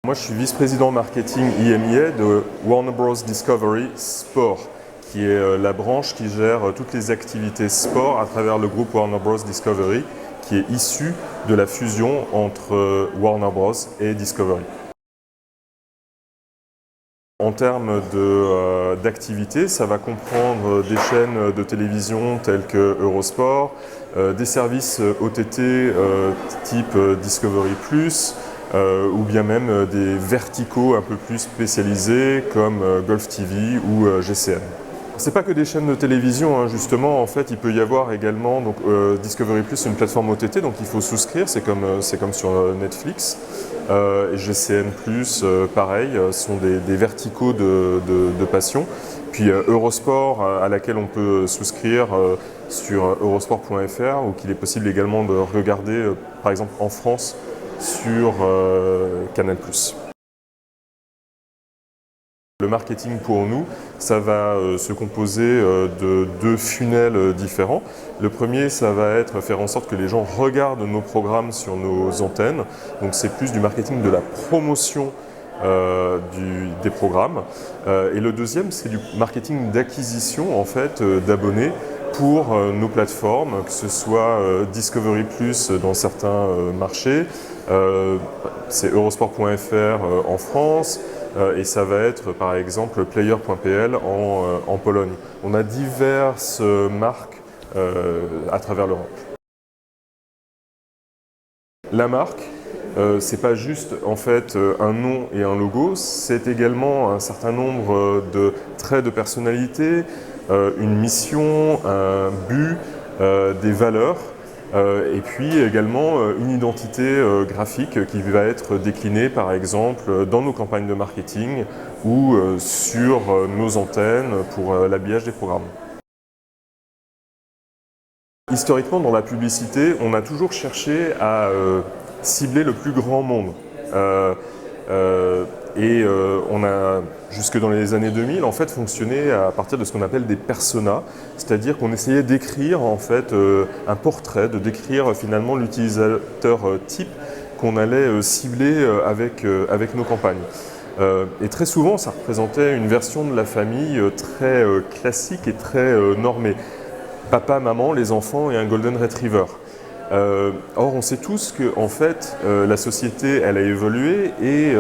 Moi, je suis vice-président marketing IMEA de Warner Bros. Discovery Sport, qui est la branche qui gère toutes les activités sport à travers le groupe Warner Bros. Discovery, qui est issu de la fusion entre Warner Bros. Et Discovery. En termes d'activités, ça va comprendre des chaînes de télévision telles que Eurosport, des services OTT type Discovery+, ou bien même des verticaux un peu plus spécialisés comme Golf TV ou GCN. C'est pas que des chaînes de télévision, hein, justement, en fait il peut y avoir également donc, Discovery+, une plateforme OTT, donc il faut souscrire, c'est comme sur Netflix. Et GCN+, pareil, sont des verticaux de passion. Puis Eurosport, à laquelle on peut souscrire sur eurosport.fr, ou qu'il est possible également de regarder, par exemple en France, sur Canal+. Le marketing pour nous, ça va se composer de deux funnels différents. Le premier, ça va être faire en sorte que les gens regardent nos programmes sur nos antennes. Donc c'est plus du marketing de la promotion des programmes. Et le deuxième, c'est du marketing d'acquisition en fait, d'abonnés pour nos plateformes, que ce soit Discovery+, dans certains marchés, c'est eurosport.fr en France, et ça va être par exemple player.pl en Pologne. On a diverses marques à travers l'Europe. La marque, c'est pas juste en fait un nom et un logo, c'est également un certain nombre de traits de personnalité, une mission, un but, des valeurs. Et puis également une identité graphique qui va être déclinée par exemple dans nos campagnes de marketing ou sur nos antennes pour l'habillage des programmes. Historiquement, dans la publicité, on a toujours cherché à cibler le plus grand monde. On a, jusque dans les années 2000, en fait, fonctionné à partir de ce qu'on appelle des personas, c'est-à-dire qu'on essayait d'écrire en fait un portrait, de décrire finalement l'utilisateur type qu'on allait cibler avec nos campagnes. Et très souvent, ça représentait une version de la famille très classique et très normée. Papa, maman, les enfants et un golden retriever. Or, on sait tous que en fait, la société, elle a évolué et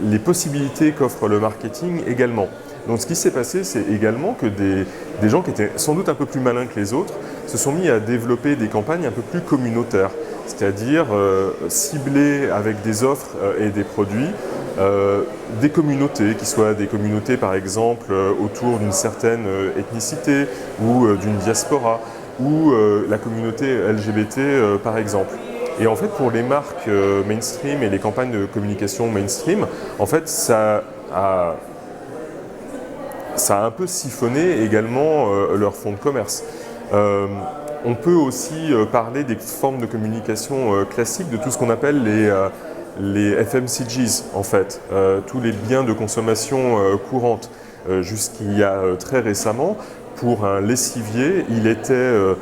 les possibilités qu'offre le marketing également. Donc ce qui s'est passé, c'est également que des gens qui étaient sans doute un peu plus malins que les autres se sont mis à développer des campagnes un peu plus communautaires, c'est-à-dire cibler avec des offres et des produits des communautés, qui soient des communautés par exemple autour d'une certaine ethnicité ou d'une diaspora, ou la communauté LGBT par exemple. Et en fait, pour les marques mainstream et les campagnes de communication mainstream, en fait, ça a un peu siphonné également leur fonds de commerce. On peut aussi parler des formes de communication classiques, de tout ce qu'on appelle les FMCGs, en fait, tous les biens de consommation courante. Jusqu'il y a très récemment, pour un lessivier,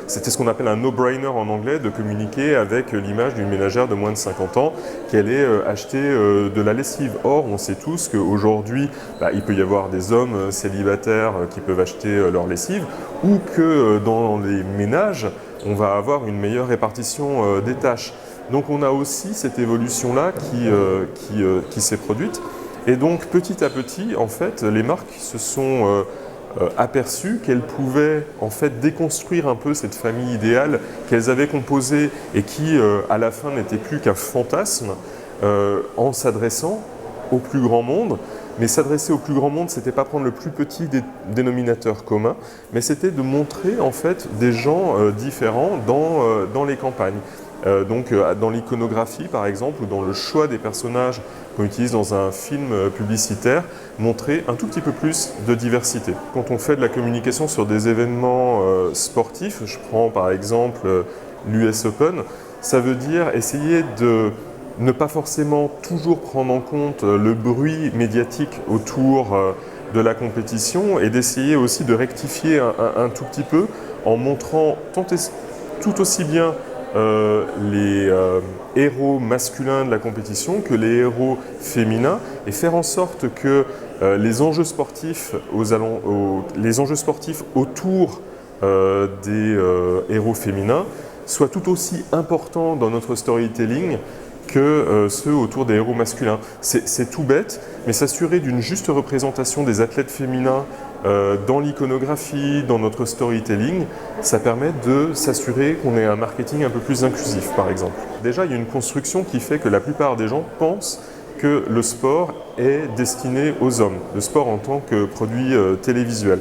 c'était ce qu'on appelle un no-brainer en anglais, de communiquer avec l'image d'une ménagère de moins de 50 ans qui allait acheter de la lessive. Or, on sait tous qu'aujourd'hui, il peut y avoir des hommes célibataires qui peuvent acheter leur lessive, ou que dans les ménages, on va avoir une meilleure répartition des tâches. Donc on a aussi cette évolution-là qui s'est produite. Et donc petit à petit, en fait, les marques se sont aperçues qu'elles pouvaient en fait déconstruire un peu cette famille idéale qu'elles avaient composée et qui, à la fin, n'était plus qu'un fantasme en s'adressant au plus grand monde. Mais s'adresser au plus grand monde, c'était pas prendre le plus petit des dénominateurs communs, mais c'était de montrer en fait des gens différents dans les campagnes. Donc dans l'iconographie par exemple, ou dans le choix des personnages qu'on utilise dans un film publicitaire, montrer un tout petit peu plus de diversité. Quand on fait de la communication sur des événements sportifs, je prends par exemple l'US Open, ça veut dire essayer de ne pas forcément toujours prendre en compte le bruit médiatique autour de la compétition et d'essayer aussi de rectifier un tout petit peu en montrant tout aussi bien les héros masculins de la compétition que les héros féminins et faire en sorte que les enjeux sportifs, les enjeux sportifs autour des héros féminins soient tout aussi importants dans notre storytelling que ceux autour des héros masculins. C'est tout bête, mais s'assurer d'une juste représentation des athlètes féminins dans l'iconographie, dans notre storytelling, ça permet de s'assurer qu'on ait un marketing un peu plus inclusif, par exemple. Déjà, il y a une construction qui fait que la plupart des gens pensent que le sport est destiné aux hommes, le sport en tant que produit télévisuel.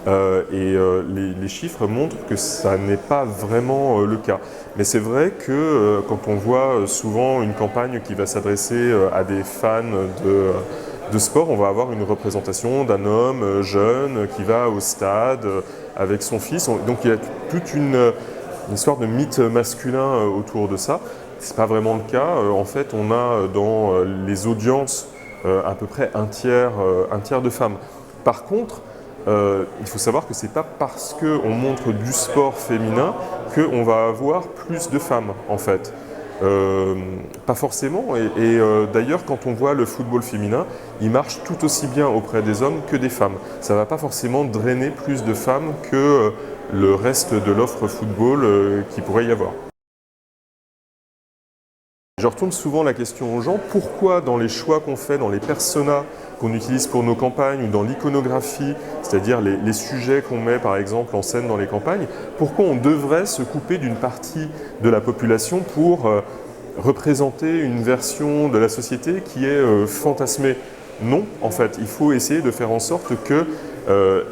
Les chiffres montrent que ça n'est pas vraiment le cas. Mais c'est vrai que quand on voit souvent une campagne qui va s'adresser à des fans de sport, on va avoir une représentation d'un homme jeune qui va au stade avec son fils. Donc il y a toute une histoire de mythe masculin autour de ça. Ce n'est pas vraiment le cas. En fait, on a dans les audiences à peu près un tiers de femmes. Par contre, il faut savoir que ce n'est pas parce qu'on montre du sport féminin qu'on va avoir plus de femmes, en fait. Pas forcément, d'ailleurs quand on voit le football féminin, il marche tout aussi bien auprès des hommes que des femmes. Ça ne va pas forcément drainer plus de femmes que le reste de l'offre football qu'il pourrait y avoir. Je retourne souvent la question aux gens, pourquoi dans les choix qu'on fait, dans les personas qu'on utilise pour nos campagnes ou dans l'iconographie, c'est-à-dire les sujets qu'on met par exemple en scène dans les campagnes, pourquoi on devrait se couper d'une partie de la population pour représenter une version de la société qui est fantasmée? Non, en fait, il faut essayer de faire en sorte que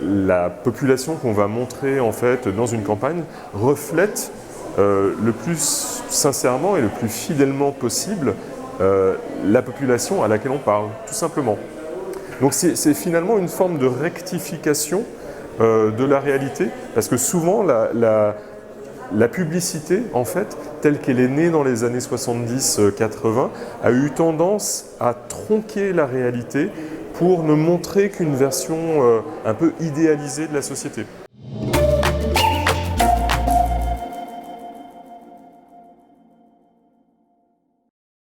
la population qu'on va montrer en fait dans une campagne reflète le plus sincèrement et le plus fidèlement possible la population à laquelle on parle, tout simplement. Donc c'est finalement une forme de rectification de la réalité, parce que souvent la publicité, en fait, telle qu'elle est née dans les années 70-80, a eu tendance à tronquer la réalité pour ne montrer qu'une version un peu idéalisée de la société.